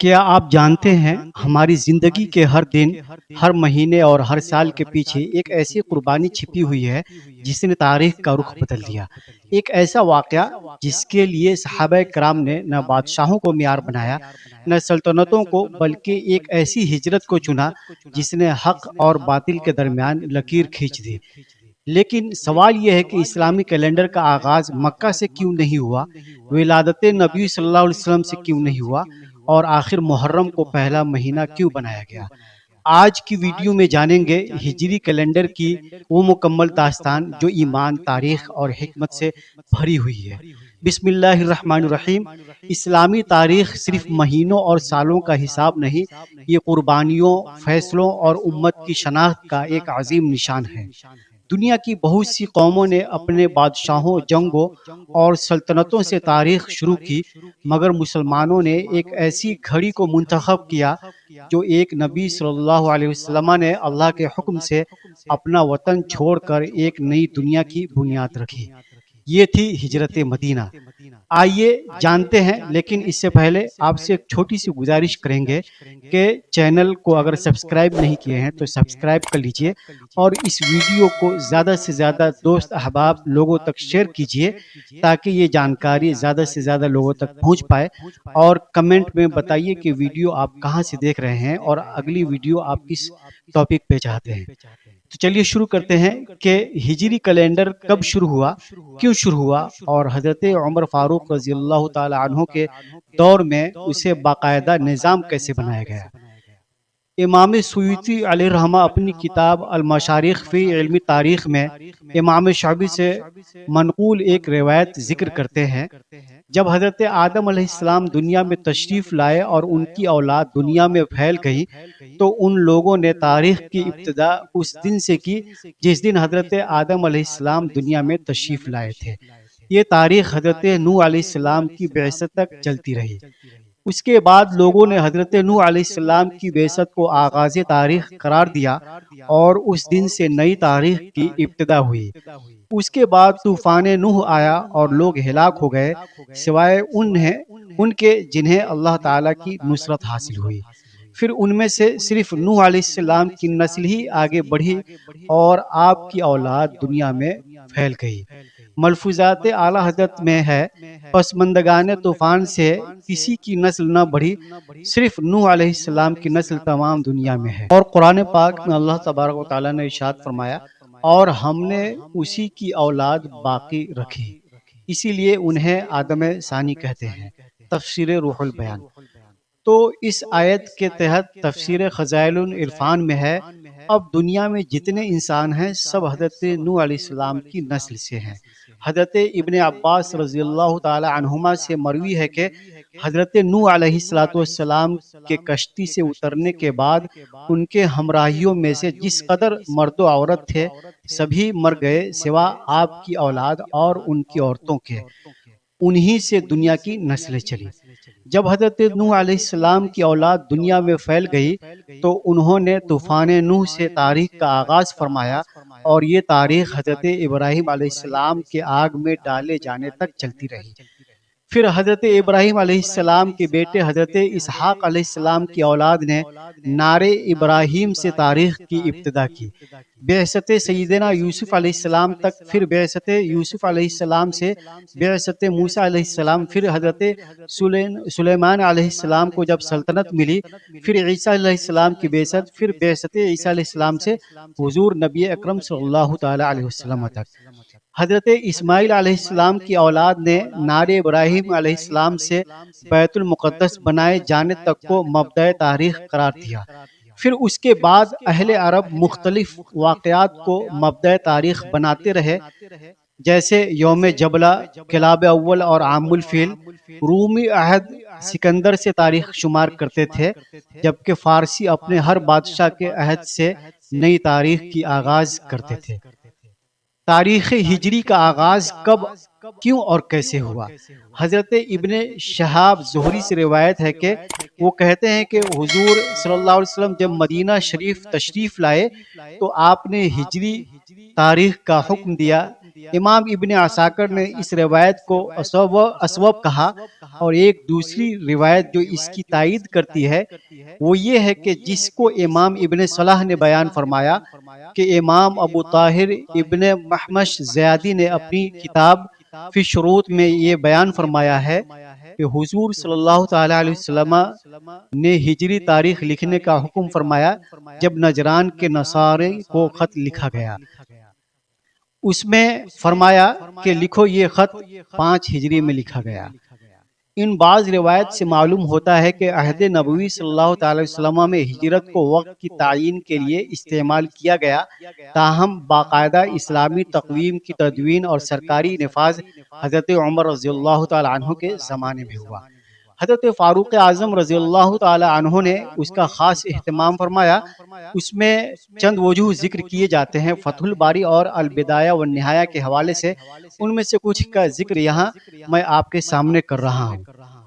کیا آپ جانتے ہیں ہماری زندگی کے ہر دن، ہر مہینے اور ہر سال کے پیچھے ایک ایسی قربانی چھپی ہوئی ہے جس نے تاریخ کا رخ بدل دیا۔ ایک ایسا واقعہ جس کے لیے صحابہ کرام نے نہ بادشاہوں کو معیار بنایا، نہ سلطنتوں کو، بلکہ ایک ایسی ہجرت کو چنا جس نے حق اور باطل کے درمیان لکیر کھینچ دی۔ لیکن سوال یہ ہے کہ اسلامی کیلنڈر کا آغاز مکہ سے کیوں نہیں ہوا، ولادت نبی صلی اللہ علیہ وسلم سے کیوں نہیں ہوا، اور آخر محرم کو پہلا مہینہ کیوں بنایا گیا؟ آج کی ویڈیو میں جانیں گے ہجری کیلنڈر کی وہ مکمل داستان جو ایمان، تاریخ اور حکمت سے بھری ہوئی ہے۔ بسم اللہ الرحمن الرحیم۔ اسلامی تاریخ صرف مہینوں اور سالوں کا حساب نہیں، یہ قربانیوں، فیصلوں اور امت کی شناخت کا ایک عظیم نشان ہے۔ دنیا کی بہت سی قوموں نے اپنے بادشاہوں، جنگوں اور سلطنتوں سے تاریخ شروع کی، مگر مسلمانوں نے ایک ایسی گھڑی کو منتخب کیا جو ایک نبی صلی اللہ علیہ وسلم نے اللہ کے حکم سے اپنا وطن چھوڑ کر ایک نئی دنیا کی بنیاد رکھی۔ یہ تھی ہجرت مدینہ۔ آئیے جانتے ہیں، لیکن اس سے پہلے آپ سے ایک چھوٹی سی گزارش کریں گے کہ چینل کو اگر سبسکرائب نہیں کیے ہیں تو سبسکرائب کر لیجئے، اور اس ویڈیو کو زیادہ سے زیادہ دوست احباب لوگوں تک شیئر کیجئے تاکہ یہ جانکاری زیادہ سے زیادہ لوگوں تک پہنچ پائے، اور کمنٹ میں بتائیے کہ ویڈیو آپ کہاں سے دیکھ رہے ہیں اور اگلی ویڈیو آپ کس ٹاپک پہ چاہتے ہیں۔ تو چلیے شروع کرتے ہیں کہ ہجری کیلنڈر کب شروع ہوا، کیوں شروع ہوا، اور حضرت عمر فاروق رضی اللہ تعالی عنہ کے دور میں اسے باقاعدہ نظام کیسے بنایا گیا۔ امام سیوطی علیہ الرحمہ اپنی کتاب المشارق فی علم تاریخ میں امام شعبی سے منقول ایک روایت ذکر کرتے ہیں۔ جب حضرت آدم علیہ السلام دنیا میں تشریف لائے اور ان کی اولاد دنیا میں پھیل گئی، تو ان لوگوں نے تاریخ کی ابتدا اس دن سے کی جس دن حضرت آدم علیہ السلام دنیا میں تشریف لائے تھے۔ یہ تاریخ حضرت نوح علیہ السلام کی بعثت تک چلتی رہی۔ اس کے بعد لوگوں نے حضرت نوح علیہ السلام کی بعثت کو آغاز تاریخ قرار دیا، اور اس دن سے نئی تاریخ کی ابتدا ہوئی۔ اس کے بعد طوفان نوح آیا اور لوگ ہلاک ہو گئے، سوائے ان کے جنہیں اللہ تعالیٰ کی نصرت حاصل ہوئی۔ پھر ان میں سے صرف نوح علیہ السلام کی نسل ہی آگے بڑھی اور آپ کی اولاد دنیا میں پھیل گئی۔ ملفوظات اعلی حضرت میں ہے، پسماندگان طوفان سے کسی کی نسل نہ بڑھی، صرف نوح علیہ السلام کی نسل تمام دنیا میں ہے۔ اور قرآن پاک میں اللہ تبارک و تعالیٰ نے ارشاد فرمایا، اور ہم نے اسی کی اولاد باقی رکھی، اسی لیے انہیں آدم ثانی کہتے ہیں۔ تفسیر روح البیان۔ تو اس آیت کے تحت تفسیر خزائل العرفان میں ہے، اب دنیا میں جتنے انسان ہیں سب حضرت نوح علیہ السلام کی نسل سے ہیں۔ حضرت ابن عباس رضی اللہ تعالی عنہما سے مروی ہے کہ حضرت نوح علیہ السلام کے کشتی سے اترنے کے بعد ان کے ہمراہیوں میں سے جس قدر مرد و عورت تھے سبھی مر گئے، سوا آپ کی اولاد اور ان کی عورتوں کے، انہی سے دنیا کی نسلیں چلی۔ جب حضرت نوح علیہ السلام کی اولاد دنیا میں پھیل گئی تو انہوں نے طوفان نوح سے تاریخ کا آغاز فرمایا، اور یہ تاریخ حضرت ابراہیم علیہ السلام کے آگ میں ڈالے جانے تک چلتی رہی۔ پھر حضرت ابراہیم علیہ السلام کے بیٹے حضرت اسحاق علیہ السلام کی اولاد نے نعرے ابراہیم سے تاریخ کی ابتدا کی، بعثت سیدنا یوسف علیہ السلام تک، پھر بعثت یوسف علیہ السلام سے بعثت موسیٰ علیہ السلام، پھر حضرت سلیمان علیہ السلام کو جب سلطنت ملی، پھر عیسیٰ علیہ السلام کی بعثت، پھر بعثت عیسیٰ علیہ السلام سے حضور نبی اکرم صلی اللہ تعالی علیہ وسلم تک۔ حضرت اسماعیل علیہ السلام کی اولاد نے نعرے ابراہیم علیہ السلام سے بیت المقدس بنائے جانے تک کو مبدأ تاریخ قرار دیا۔ پھر اس کے بعد اہل عرب مختلف واقعات کو مبدأ تاریخ بناتے رہے، جیسے یوم جبلہ، کلاب اول اور عام الفیل۔ رومی عہد سکندر سے تاریخ شمار کرتے تھے، جبکہ فارسی اپنے ہر بادشاہ کے عہد سے نئی تاریخ کی آغاز کرتے تھے۔ تاریخ ہجری کا آغاز کب، کیوں اور کیسے ہوا؟ حضرت ابن شہاب زہری سے روایت ہے کہ وہ کہتے ہیں کہ حضور صلی اللہ علیہ وسلم جب مدینہ شریف تشریف لائے تو آپ نے ہجری تاریخ کا حکم دیا، امام ابن عساکر نے اس روایت کو اسوب کہا، اور ایک دوسری روایت جو اس کی تائید کرتی ہے وہ یہ ہے کہ جس کو امام ابن صلاح نے بیان فرمایا کہ امام ابو طاہر ابن محمش زیادی نے اپنی کتاب فی شروط میں یہ بیان فرمایا ہے کہ حضور صلی اللہ تعالی علیہ وسلم نے ہجری تاریخ لکھنے کا حکم فرمایا جب نجران کے نصارے کو خط لکھا گیا۔ اس میں فرمایا کہ لکھو یہ خط 5 ہجری میں لکھا گیا۔ ان بعض روایت سے معلوم ہوتا ہے کہ عہد نبوی صلی اللہ تعالی وسلم میں ہجرت کو وقت کی تعیین کے لیے استعمال کیا گیا، تاہم باقاعدہ اسلامی تقویم کی تدوین اور سرکاری نفاذ حضرت عمر رضی اللہ تعالی عنہ کے زمانے میں ہوا۔ حضرت فاروق اعظم رضی اللہ تعالی عنہ نے اس کا خاص اہتمام فرمایا۔ اس میں چند وجوہ ذکر کیے جاتے ہیں فتح الباری اور البدایہ والنہایہ کے حوالے سے، ان میں سے کچھ کا ذکر یہاں میں آپ کے سامنے کر رہا ہوں۔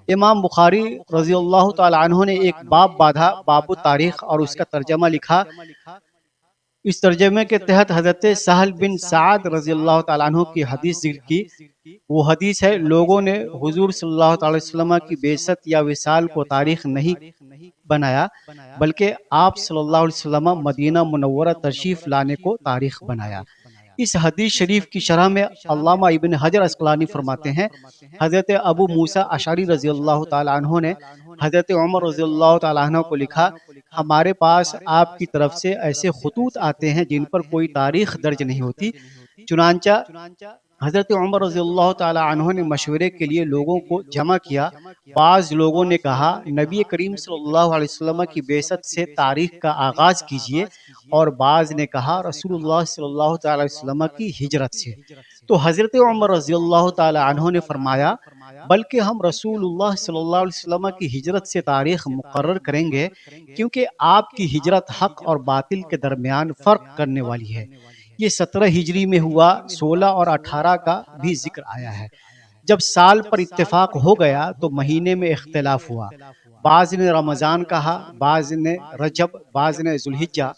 امام بخاری رضی اللہ تعالی عنہ نے ایک باب باندھا، باب التاریخ، اور اس کا ترجمہ لکھا۔ اس ترجمے کے تحت حضرت سہل بن سعد رضی اللہ تعالیٰ عنہ کی حدیث ذکر کی۔ وہ حدیث ہے، لوگوں نے حضور صلی اللہ تعالی وسلم کی بعثت یا وصال کو تاریخ نہیں بنایا، بلکہ آپ صلی اللہ علیہ وسلم مدینہ منورہ تشریف لانے کو تاریخ بنایا۔ اس حدیث شریف کی شرح میں علامہ ابن حجر عسقلانی فرماتے ہیں، حضرت ابو موسیٰ اشعری رضی اللہ تعالیٰ عنہ نے حضرت عمر رضی اللہ تعالیٰ عنہ کو لکھا، ہمارے پاس آپ کی طرف سے ایسے خطوط آتے ہیں جن پر کوئی تاریخ درج نہیں ہوتی۔ چنانچہ حضرت عمر رضی اللہ تعالی عنہ نے مشورے کے لیے لوگوں کو جمع کیا۔ بعض لوگوں نے کہا نبی کریم صلی اللہ علیہ وسلم کی بعثت سے تاریخ کا آغاز کیجیے، اور بعض نے کہا رسول اللہ صلی اللہ تعالی وسلم کی ہجرت سے۔ تو حضرت عمر رضی اللہ تعالی عنہ نے فرمایا بلکہ ہم رسول اللہ صلی اللہ علیہ وسلم کی ہجرت سے تاریخ مقرر کریں گے، کیونکہ آپ کی ہجرت حق اور باطل کے درمیان فرق کرنے والی ہے۔ یہ 17 ہجری میں ہوا، 16 اور 18 کا بھی ذکر آیا ہے۔ جب سال پر اتفاق ہو گیا تو مہینے میں اختلاف ہوا، بعض نے رمضان کہا، بعض نے رجب، بعض نے ذوالحجہ۔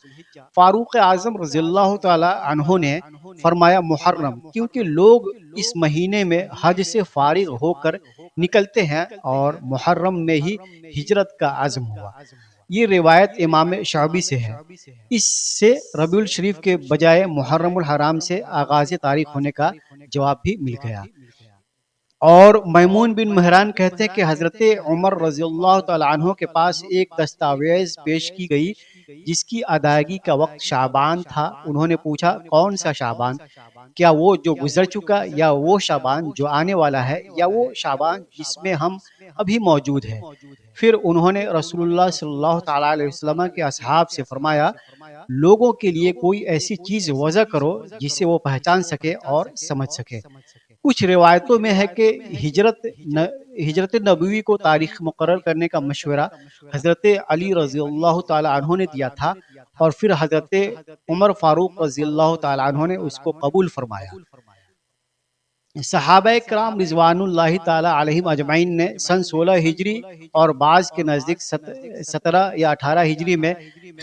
فاروق اعظم رضی اللہ تعالی عنہ نے فرمایا محرم، کیونکہ لوگ اس مہینے میں حج سے فارغ ہو کر نکلتے ہیں، اور محرم میں ہی ہجرت کا عزم ہوا۔ یہ روایت امام شعبی سے ہے۔ اس سے ربیع الشریف کے بجائے محرم الحرام سے آغاز تاریخ ہونے کا جواب بھی مل گیا۔ اور میمون بن مہران کہتے ہیں کہ حضرت عمر رضی اللہ تعالی عنہ کے پاس ایک دستاویز پیش کی گئی جس کی ادائیگی کا وقت شعبان تھا۔ انہوں نے پوچھا کون سا شعبان؟ کیا وہ جو گزر چکا، یا وہ شعبان جو آنے والا ہے، یا وہ شعبان جس میں ہم ابھی موجود ہیں؟ پھر انہوں نے رسول اللہ صلی اللہ تعالی علیہ وسلم کے اصحاب سے فرمایا لوگوں کے لیے کوئی ایسی چیز وضع کرو جسے وہ پہچان سکے اور سمجھ سکے۔ کچھ روایتوں میں ہے کہ ہجرت نبوی کو تاریخ مقرر کرنے کا مشورہ حضرت علی رضی اللہ تعالی عنہ نے دیا تھا، اور پھر حضرت عمر فاروق رضی اللہ تعالی عنہ نے اس کو قبول فرمایا۔ صحابہ کرام رضوان اللہ تعالی علیہم اجمعین نے سن 16 ہجری اور بعض کے نزدیک 17 یا 18 ہجری میں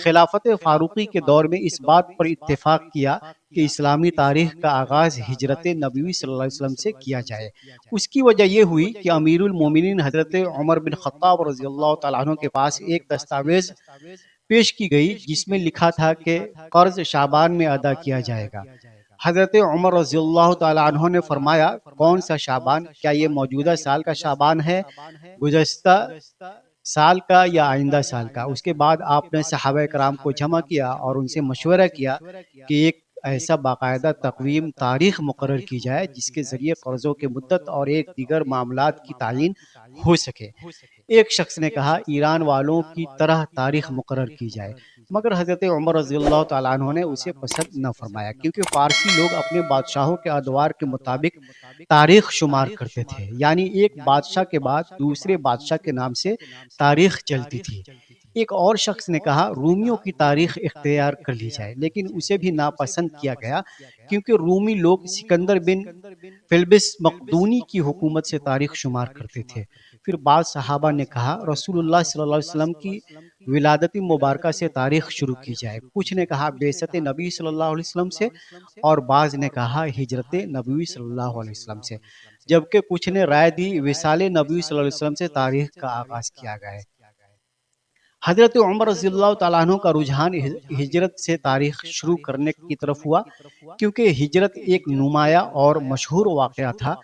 خلافت فاروقی کے دور میں اس بات پر اتفاق کیا کہ اسلامی تاریخ کا آغاز ہجرت نبوی صلی اللہ علیہ وسلم سے کیا جائے۔ اس کی وجہ یہ ہوئی کہ امیر المومنین حضرت عمر بن خطاب رضی اللہ تعالیٰ عنہ کے پاس ایک دستاویز پیش کی گئی جس میں لکھا تھا کہ قرض شعبان میں ادا کیا جائے گا۔ حضرت عمر رضی اللہ تعالیٰ عنہ نے فرمایا کون سا شعبان؟ کیا یہ موجودہ سال کا شعبان ہے، گزشتہ سال کا، یا آئندہ سال کا؟ اس کے بعد آپ نے صحابہ کرام کو جمع کیا اور ان سے مشورہ کیا کہ ایک ایسا باقاعدہ تقویم تاریخ مقرر کی جائے جس کے ذریعے قرضوں کی مدت اور ایک دیگر معاملات کی تعیین ہو سکے۔ ایک شخص نے کہا ایران والوں کی طرح تاریخ مقرر کی جائے، مگر حضرت عمر رضی اللہ تعالیٰ عنہ نے اسے پسند نہ فرمایا، کیونکہ فارسی لوگ اپنے بادشاہوں کے ادوار کے مطابق تاریخ شمار کرتے تھے، یعنی ایک بادشاہ کے بعد دوسرے بادشاہ کے نام سے تاریخ چلتی تھی۔ ایک اور شخص نے کہا رومیوں کی تاریخ اختیار کر لی جائے، لیکن اسے بھی ناپسند کیا گیا، کیونکہ رومی لوگ سکندر بن فلبس مقدونی کی حکومت سے تاریخ شمار کرتے تھے۔ پھر بعض صحابہ نے کہا رسول اللہ صلی اللہ علیہ وسلم کی ولادت مبارکہ سے تاریخ شروع کی جائے، کچھ نے کہا بعثت نبی صلی اللہ علیہ وسلم سے، اور بعض نے کہا ہجرت نبوی صلی اللہ علیہ وسلم سے، جبکہ کچھ نے رائے دی وصال نبی صلی اللہ علیہ وسلم سے تاریخ کا آغاز کیا گیا ہے۔ حضرت عمر رضی اللہ تعالیٰ عنہ کا رجحان ہجرت سے تاریخ شروع کرنے کی طرف ہوا، کیونکہ ہجرت ایک نمایاں اور مشہور واقعہ تھا،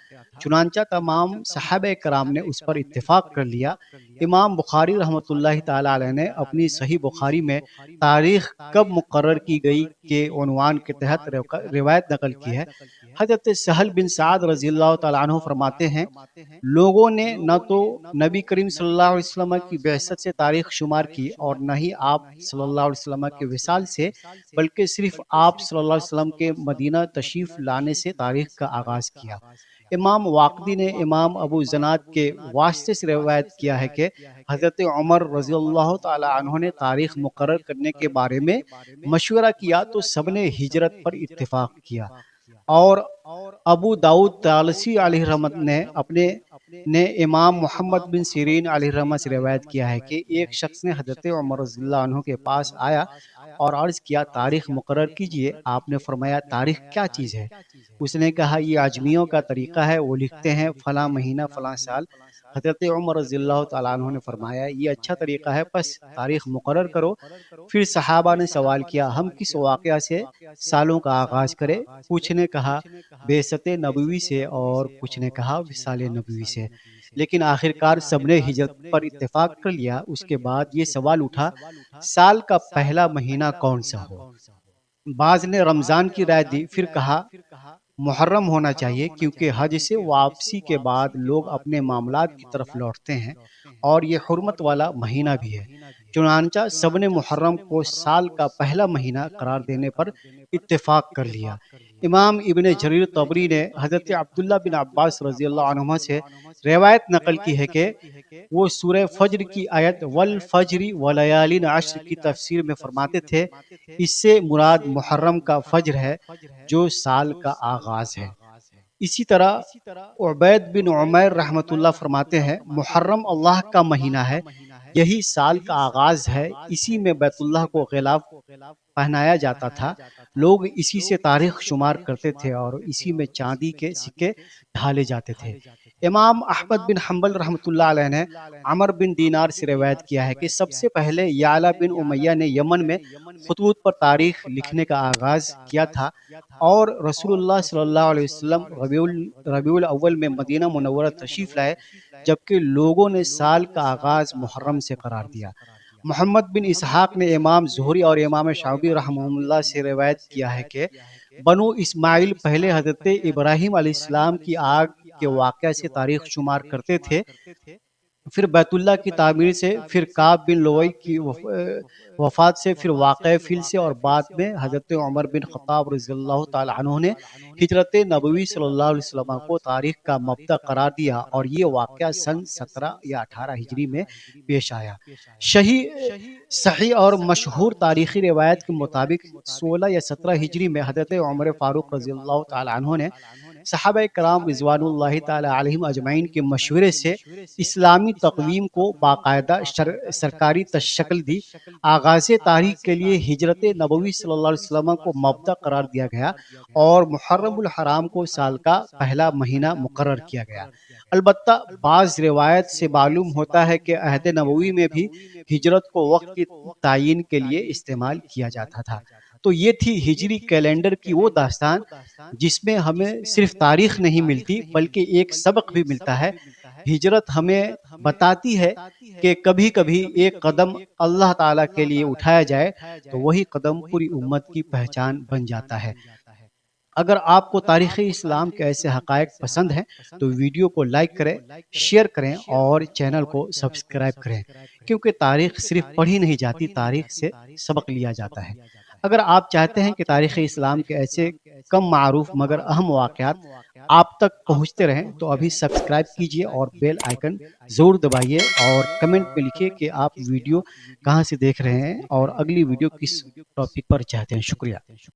چنانچہ تمام صحابہ کرام نے اس پر اتفاق کر لیا۔ امام بخاری رحمۃ اللہ تعالیٰ علیہ نے اپنی صحیح بخاری میں تاریخ کب مقرر کی گئی کے عنوان کے تحت روایت نقل کی ہے۔ حضرت سہل بن سعد رضی اللہ تعالیٰ عنہ فرماتے ہیں، لوگوں نے نہ تو نبی کریم صلی اللہ علیہ وسلم کی بعثت سے تاریخ شمار کی اور نہ ہی آپ صلی اللہ علیہ وسلم کے وصال سے، بلکہ صرف آپ صلی اللہ علیہ وسلم کے مدینہ تشریف لانے سے تاریخ کا آغاز کیا۔ امام واقدی نے امام ابو زناد کے واسطے سے روایت کیا ہے کہ حضرت عمر رضی اللہ تعالی عنہ نے تاریخ مقرر کرنے کے بارے میں مشورہ کیا تو سب نے ہجرت پر اتفاق کیا، اور ابو داؤد طیالسی علیہ رحمت نے امام محمد بن سیرین علیہ رحمت سے روایت کیا ہے کہ ایک شخص نے حضرت عمر رضی اللہ عنہ کے پاس آیا اور عرض کیا تاریخ مقرر کیجئے۔ آپ نے فرمایا تاریخ کیا چیز ہے؟ اس نے کہا یہ عجمیوں کا طریقہ ہے، وہ لکھتے ہیں فلاں مہینہ فلاں سال۔ حضرت عمر رضی اللہ تعالیٰ عنہ نے فرمایا یہ اچھا طریقہ ہے، پس تاریخ مقرر کرو۔ پھر صحابہ نے سوال کیا ہم کس واقعہ سے سالوں کا آغاز کریں؟ کچھ نے کہا بعثت نبوی سے اور کچھ نے کہا وصال نبوی سے، لیکن آخرکار سب نے ہجرت پر اتفاق کر لیا۔ اس کے بعد یہ سوال اٹھا سال کا پہلا مہینہ کون سا ہو؟ بعض نے رمضان کی رائے دی، پھر کہا محرم ہونا چاہیے، کیونکہ حج سے واپسی کے بعد لوگ اپنے معاملات کی طرف لوٹتے ہیں اور یہ حرمت والا مہینہ بھی ہے۔ چنانچہ سب نے محرم کو سال کا پہلا مہینہ قرار دینے پر اتفاق کر لیا۔ امام ابن جریر طبری نے حضرت عبداللہ بن عباس رضی اللہ عنہما سے روایت نقل کی ہے کہ وہ سورہ فجر کی آیت والفجر ولیال عشر کی تفسیر میں فرماتے تھے اس سے مراد محرم کا فجر ہے جو سال کا آغاز ہے۔ اسی طرح عبید بن عمیر رحمۃ اللہ فرماتے ہیں محرم اللہ کا مہینہ ہے، یہی سال کا آغاز ہے، اسی میں بیت اللہ کو غلاف پہنایا جاتا تھا، لوگ اسی سے تاریخ شمار کرتے تھے اور اسی میں چاندی کے سکے ڈھالے جاتے تھے۔ امام احمد بن حنبل رحمۃ اللہ علیہ نے عمر بن دینار سے روایت کیا ہے کہ سب سے پہلے یعلا بن امیہ نے یمن میں خطوط پر تاریخ لکھنے کا آغاز کیا تھا، اور رسول اللہ صلی اللہ علیہ وسلم ربیع الاول میں مدینہ منورہ تشریف لائے، جبکہ لوگوں نے سال کا آغاز محرم سے قرار دیا۔ محمد بن اسحاق نے امام زہری اور امام شعبی رحمہ اللہ سے روایت کیا ہے کہ بنو اسماعیل پہلے حضرت ابراہیم علیہ السلام کی آگ کے واقعہ سے تاریخ شمار کرتے تھے، پھر بیت اللہ کی تعمیر سے، پھر کعب بن لؤی کی وفات سے، پھر واقعہ فیل سے، اور بعد میں حضرت عمر بن خطاب رضی اللہ تعالی عنہ نے ہجرت نبوی صلی اللہ علیہ وسلم کو تاریخ کا مبدأ قرار دیا، اور یہ واقعہ سن 17 یا 18 ہجری میں پیش آیا۔ صحیح اور مشہور تاریخی روایت کے مطابق 16 یا 17 ہجری میں حضرت عمر فاروق رضی اللہ تعالی عنہ نے صحابہ کرام رضوان اللہ تعالی علیہم اجمعین کے مشورے سے اسلامی تقویم کو باقاعدہ سرکاری شکل دی۔ آغاز تاریخ کے لیے ہجرت نبوی صلی اللہ علیہ وسلم کو مبدأ قرار دیا گیا اور محرم الحرام کو سال کا پہلا مہینہ مقرر کیا گیا۔ البتہ بعض روایت سے معلوم ہوتا ہے کہ عہد نبوی میں بھی ہجرت کو وقت کی تعیین کے لیے استعمال کیا جاتا تھا۔ تو یہ تھی ہجری کیلنڈر کی وہ داستان جس میں ہمیں صرف تاریخ نہیں ملتی بلکہ ایک سبق بھی ملتا ہے۔ ہجرت ہمیں بتاتی ہے کہ کبھی کبھی ایک قدم اللہ تعالیٰ کے لیے اٹھایا جائے تو وہی قدم پوری امت کی پہچان بن جاتا ہے۔ اگر آپ کو تاریخ اسلام کے ایسے حقائق پسند ہیں تو ویڈیو کو لائک کریں، شیئر کریں اور چینل کو سبسکرائب کریں، کیونکہ تاریخ صرف پڑھی نہیں جاتی، تاریخ سے سبق لیا جاتا ہے۔ اگر آپ چاہتے ہیں کہ تاریخ اسلام کے ایسے کم معروف مگر اہم واقعات آپ تک پہنچتے رہیں تو ابھی سبسکرائب کیجئے اور بیل آئیکن ضرور دبائیے، اور کمنٹ میں لکھیے کہ آپ ویڈیو کہاں سے دیکھ رہے ہیں اور اگلی ویڈیو کس ٹاپک پر چاہتے ہیں۔ شکریہ۔